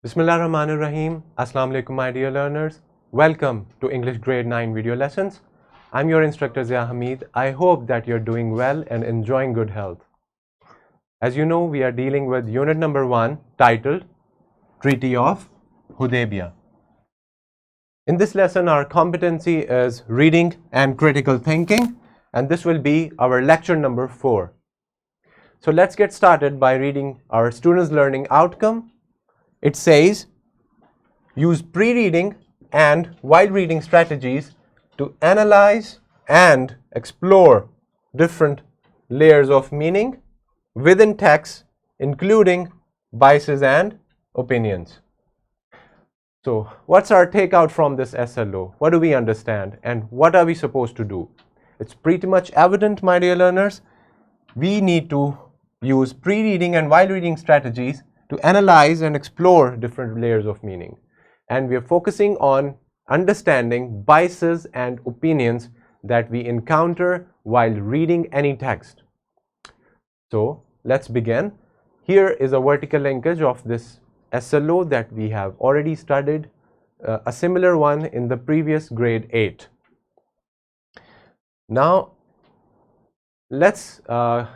Bismillahirrahmanirrahim. Assalamu alaikum, my dear learners. Welcome to English Grade 9 video lessons. I'm your instructor Zia Hamid. I hope that you're doing well and enjoying good health. As you know, we are dealing with unit number 1 titled Treaty of Hudaybiyah. In this lesson, our competency is reading and critical thinking, and this will be our lecture number 4. So let's get started by reading our students' learning outcome. It says, use pre-reading and while reading strategies to analyze and explore different layers of meaning within text, including biases and opinions. So, what's our takeout from this SLO? What do we understand and what are we supposed to do? It's pretty much evident, my dear learners. We need to use pre-reading and while reading strategies to analyze and explore different layers of meaning. And we are focusing on understanding biases and opinions that we encounter while reading any text. So let's begin. Here is a vertical linkage of this SLO that we have already studied, a similar one in the previous grade 8. Now let's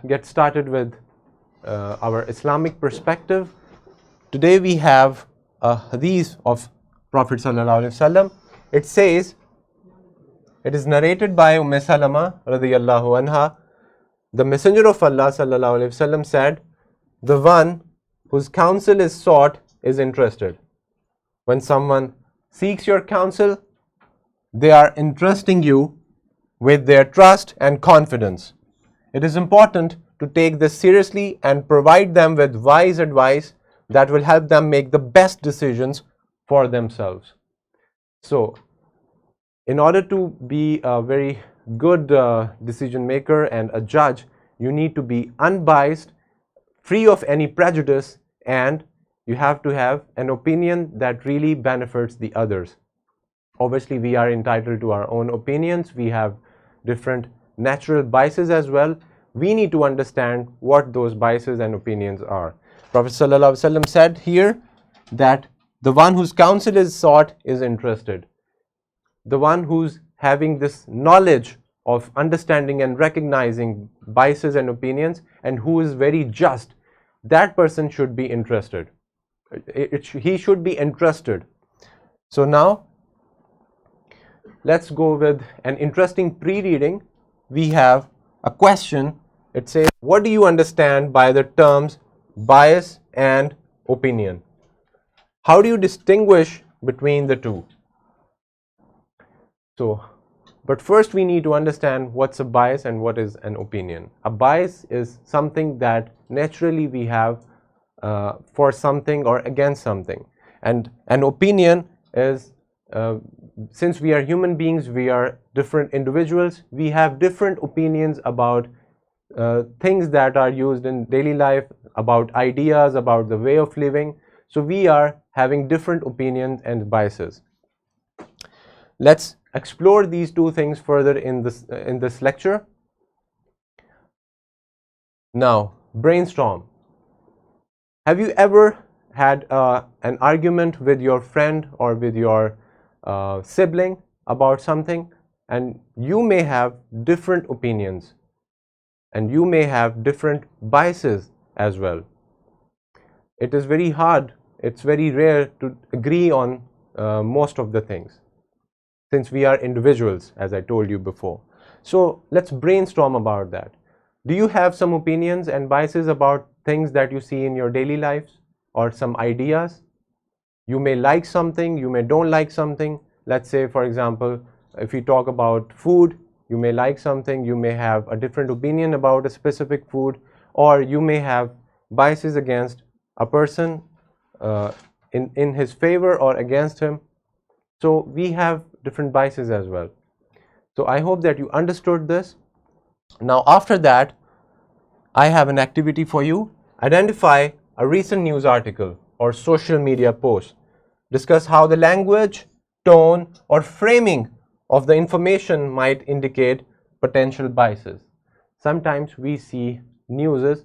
get started with our Islamic perspective. Today we have a hadith of Prophet Sallallahu Alaihi Wasallam. It says, it is narrated by Salama radiyallahu anha. The Messenger of Allah Sallallahu Alaihi Wasallam said, the one whose counsel is sought is interested. When someone seeks your counsel, they are entrusting you with their trust and confidence. It is important to take this seriously and provide them with wise advice that will help them make the best decisions for themselves. So, in order to be a very good decision maker and a judge, you need to be unbiased, free of any prejudice, and you have to have an opinion that really benefits the others. Obviously, we are entitled to our own opinions. We have different natural biases as well. We need to understand what those biases and opinions are. Prophet Sallallahu Alaihi Wasallam said here that the one whose counsel is sought is interested. The one who's having this knowledge of understanding and recognizing biases and opinions and who is very just, that person should be interested. He should be entrusted. So now let's go with an interesting pre-reading. We have a question. It says, what do you understand by the terms bias and opinion? How do you distinguish between the two? So, but first we need to understand what's a bias and what is an opinion. A bias is something that naturally we have for something or against something. And an opinion is, since we are human beings, we are different individuals, we have different opinions about things that are used in daily life, about ideas, about the way of living. So we are having different opinions and biases. Let's explore these two things further in this lecture. Now, brainstorm. Have you ever had an argument with your friend or with your sibling about something, and you may have different opinions and you may have different biases as well? It is very hard, it's very rare to agree on most of the things, since we are individuals, as I told you before. So let's brainstorm about that. Do you have some opinions and biases about things that you see in your daily lives or some ideas? You may like something, you may don't like something. Let's say, for example, if we talk about food, you may like something, you may have a different opinion about a specific food, or you may have biases against a person in his favor or against him. So we have different biases as well. So I hope that you understood this. Now after that, I have an activity for you. Identify a recent news article or social media post. Discuss how the language, tone, or framing of the information might indicate potential biases. Sometimes we see news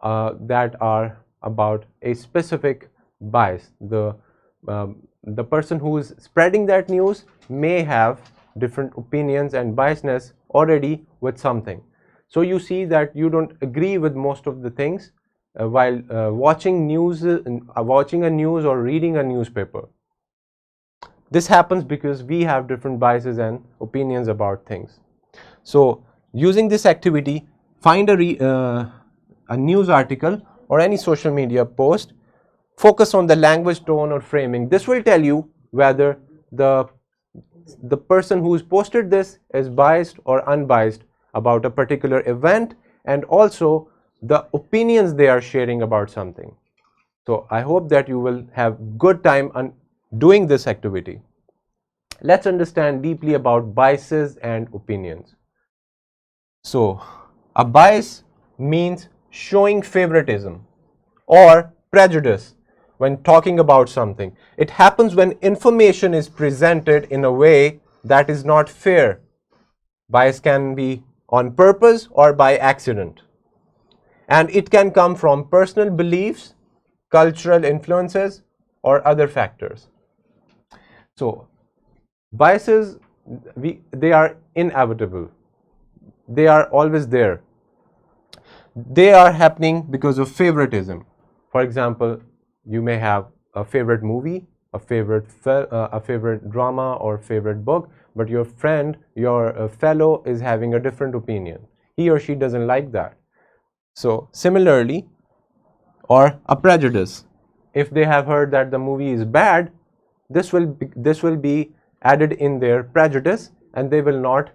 that are about a specific bias. The person who is spreading that news may have different opinions and biasness already with something. So you see that you don't agree with most of the things while watching a news or reading a newspaper. This happens because we have different biases and opinions about things. So using this activity, find a news article or any social media post, focus on the language, tone or framing. This will tell you whether the person who's posted this is biased or unbiased about a particular event, and also the opinions they are sharing about something. So I hope that you will have good time on doing this activity. Let's understand deeply about biases and opinions. So a bias means showing favoritism or prejudice when talking about something. It happens when information is presented in a way that is not fair. Bias can be on purpose or by accident. And it can come from personal beliefs, cultural influences, or other factors. So biases, they are inevitable. They are always there. They are happening because of favoritism. For example, you may have a favorite movie, a favorite drama or favorite book, but your friend, your fellow is having a different opinion. He or she doesn't like that. So similarly, or a prejudice. If they have heard that the movie is bad, this will be added in their prejudice, and they will not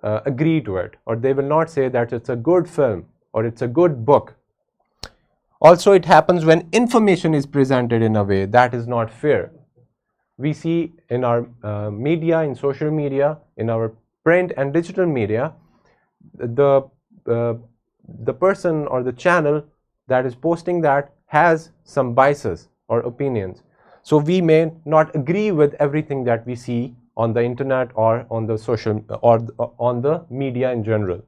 agree to it, or they will not say that it's a good film or it's a good book. Also, it happens when information is presented in a way that is not fair. We see in our media, in social media, in our print and digital media, the person or the channel that is posting that has some biases or opinions. So we may not agree with everything that we see on the internet or on the social or on the media in general.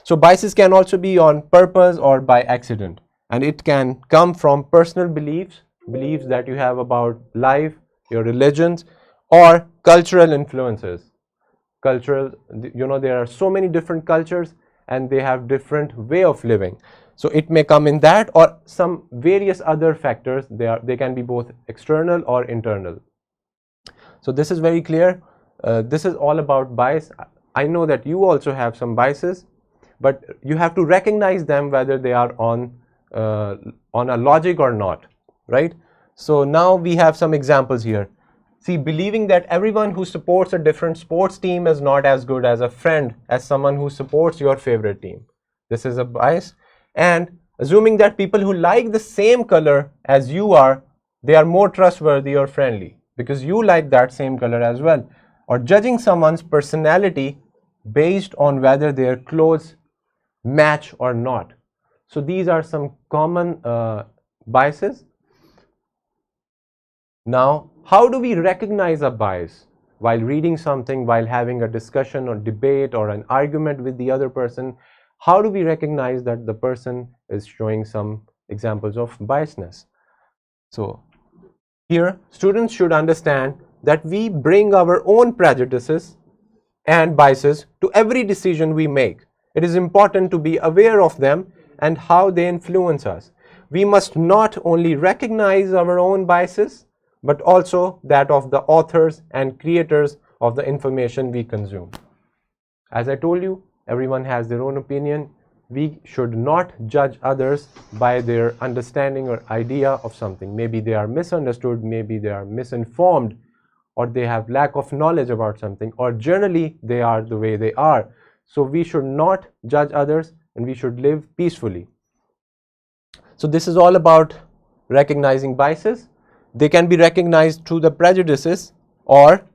So biases can also be on purpose or by accident, and it can come from personal beliefs that you have about life, your religions, or cultural influences. There are so many different cultures and they have different way of living. So it may come in that or some various other factors. They can be both external or internal. So this is very clear. This is all about bias. I know that you also have some biases, but you have to recognize them whether they are on a logic or not, right? So now we have some examples here. See, believing that everyone who supports a different sports team is not as good as a friend as someone who supports your favorite team. This is a bias. And assuming that people who like the same color as you are, they are more trustworthy or friendly because you like that same color as well. Or judging someone's personality based on whether their clothes match or not. So these are some common biases. Now, how do we recognize a bias? While reading something, while having a discussion or debate or an argument with the other person, how do we recognize that the person is showing some examples of biasness? So here, students should understand that we bring our own prejudices and biases to every decision we make. It is important to be aware of them and how they influence us. We must not only recognize our own biases, but also that of the authors and creators of the information we consume. As I told you, everyone has their own opinion. We should not judge others by their understanding or idea of something. Maybe they are misunderstood, maybe they are misinformed, or they have lack of knowledge about something, or generally they are the way they are. So we should not judge others and we should live peacefully. So this is all about recognizing biases. They can be recognized through the prejudices, or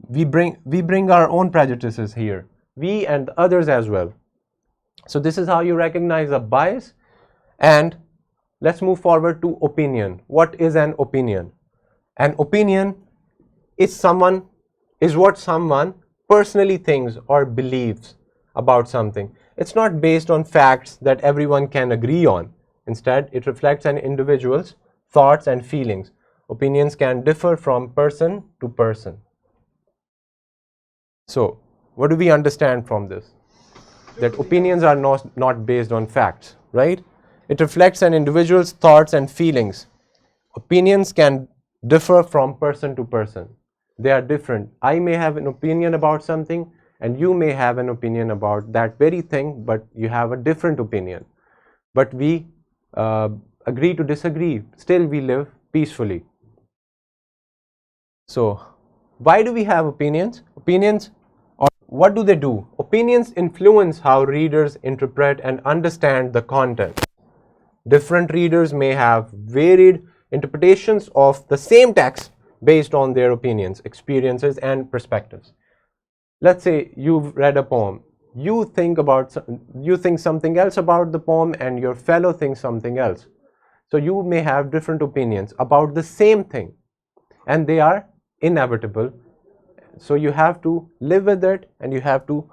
we bring our own prejudices here, we and others as well. So this is how you recognize a bias. And let's move forward to opinion. What is an opinion? An opinion is what someone personally thinks or believes about something. It's not based on facts that everyone can agree on. Instead, it reflects an individual's thoughts and feelings. Opinions can differ from person to person. So, what do we understand from this? That opinions are not based on facts, right? It reflects an individual's thoughts and feelings. Opinions can differ from person to person. They are different. I may have an opinion about something, and you may have an opinion about that very thing, but you have a different opinion. But we agree to disagree. Still, we live peacefully. So, why do we have opinions? Opinions, or what do they do? Opinions influence how readers interpret and understand the content. Different readers may have varied interpretations of the same text based on their opinions, experiences, and perspectives. Let's say you've read a poem. You think something else about the poem, and your fellow thinks something else. So you may have different opinions about the same thing, and they are inevitable. So you have to live with it, and you have to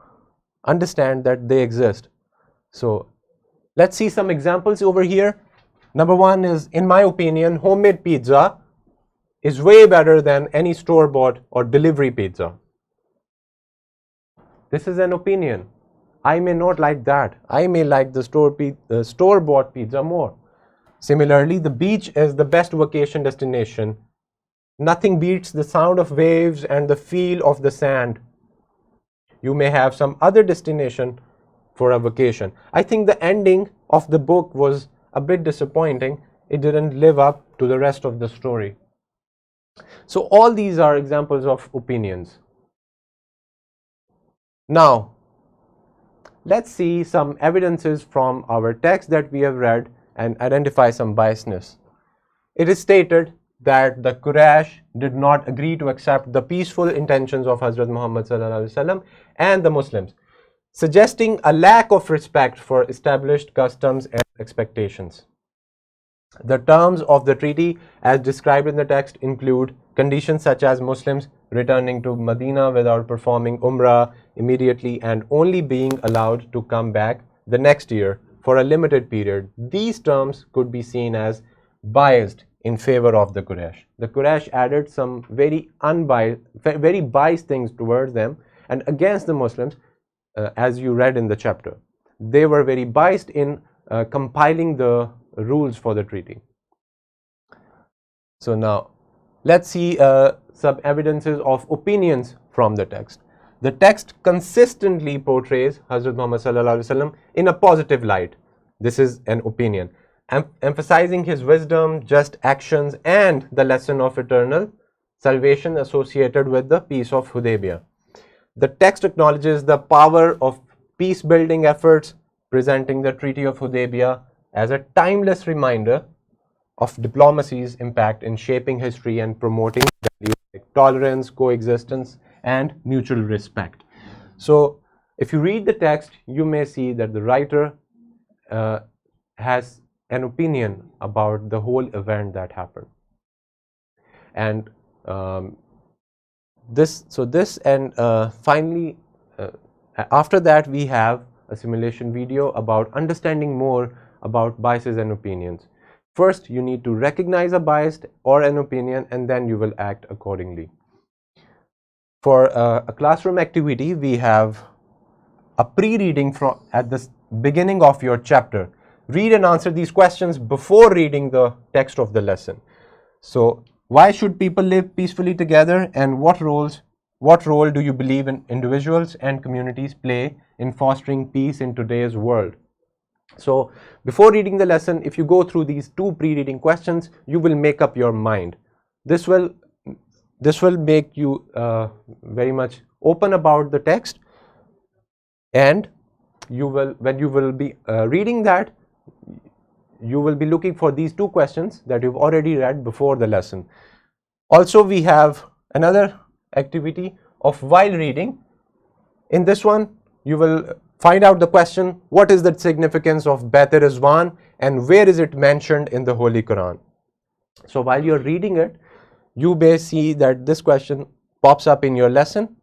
understand that they exist. So let's see some examples over here. Number one is, in my opinion, homemade pizza is way better than any store-bought or delivery pizza. This is an opinion. I may not like that. I may like the store-bought pizza more. Similarly, the beach is the best vacation destination. Nothing beats the sound of waves and the feel of the sand. You may have some other destination for a vacation. I think the ending of the book was a bit disappointing. It didn't live up to the rest of the story. So all these are examples of opinions. Now, let's see some evidences from our text that we have read and identify some biasness. It is stated that the Quraysh did not agree to accept the peaceful intentions of Hazrat Muhammad ﷺ and the Muslims, suggesting a lack of respect for established customs and expectations. The terms of the treaty as described in the text include conditions such as Muslims returning to Medina without performing Umrah immediately and only being allowed to come back the next year for a limited period. These terms could be seen as biased in favor of the Quraysh. The Quraysh added some very biased things towards them and against the Muslims, as you read in the chapter. They were very biased in compiling the rules for the treaty. So now, let's see some evidences of opinions from the text. The text consistently portrays Hazrat Muhammad ﷺ in a positive light. This is an opinion, emphasizing his wisdom, just actions, and the lesson of eternal salvation associated with the Peace of Hudaybiyah. The text acknowledges the power of peace-building efforts, presenting the Treaty of Hudaybiyah as a timeless reminder of diplomacy's impact in shaping history and promoting values like tolerance, coexistence, and mutual respect. So, if you read the text, you may see that the writer has an opinion about the whole event that happened. And finally, after that, we have a simulation video about understanding more about biases and opinions. First, you need to recognize a bias or an opinion, and then you will act accordingly. For a classroom activity, we have a pre-reading at the beginning of your chapter. Read and answer these questions before reading the text of the lesson. So, why should people live peacefully together, and what role do you believe in individuals and communities play in fostering peace in today's world? So, before reading the lesson, if you go through these two pre-reading questions, you will make up your mind. This will make you very much open about the text, and when you will be reading that, you will be looking for these two questions that you've already read before the lesson. Also, we have another activity of while reading. In this one, you will find out the question, what is the significance of Bait-e-Rizwan and where is it mentioned in the Holy Quran? So while you're reading it, you may see that this question pops up in your lesson.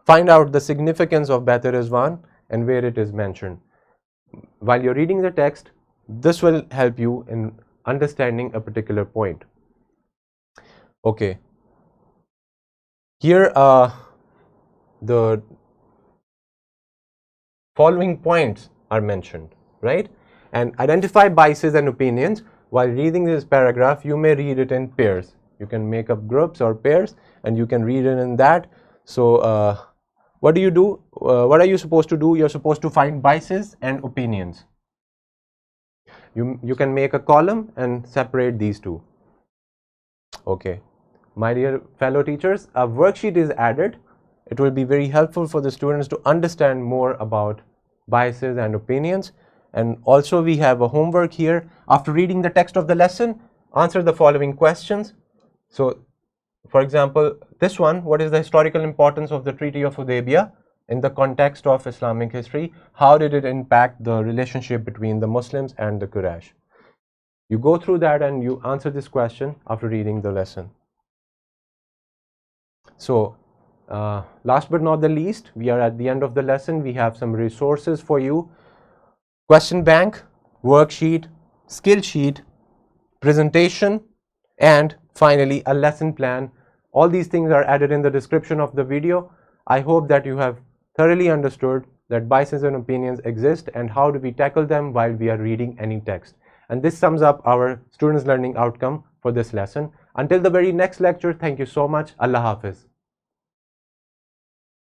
Find out the significance of Bait-e-Rizwan and where it is mentioned. While you're reading the text, this will help you in understanding a particular point. Okay, here the following points are mentioned, right? And identify biases and opinions. While reading this paragraph, you may read it in pairs. You can make up groups or pairs and you can read it in that. So what do you do? What are you supposed to do? You're supposed to find biases and opinions. You can make a column and separate these two. Okay, my dear fellow teachers, a worksheet is added. It will be very helpful for the students to understand more about biases and opinions. And also we have a homework here. After reading the text of the lesson, answer the following questions. So for example, this one, what is the historical importance of the Treaty of Hudaybiyah in the context of Islamic history? How did it impact the relationship between the Muslims and the Quraysh? You go through that and you answer this question after reading the lesson. So last but not the least, we are at the end of the lesson. We have some resources for you: question bank, worksheet, skill sheet, presentation, and finally a lesson plan. All these things are added in the description of the video. I hope that you have thoroughly understood that biases and opinions exist and how do we tackle them while we are reading any text. And this sums up our students' learning outcome for this lesson. Until the very next lecture, thank you so much. Allah Hafiz.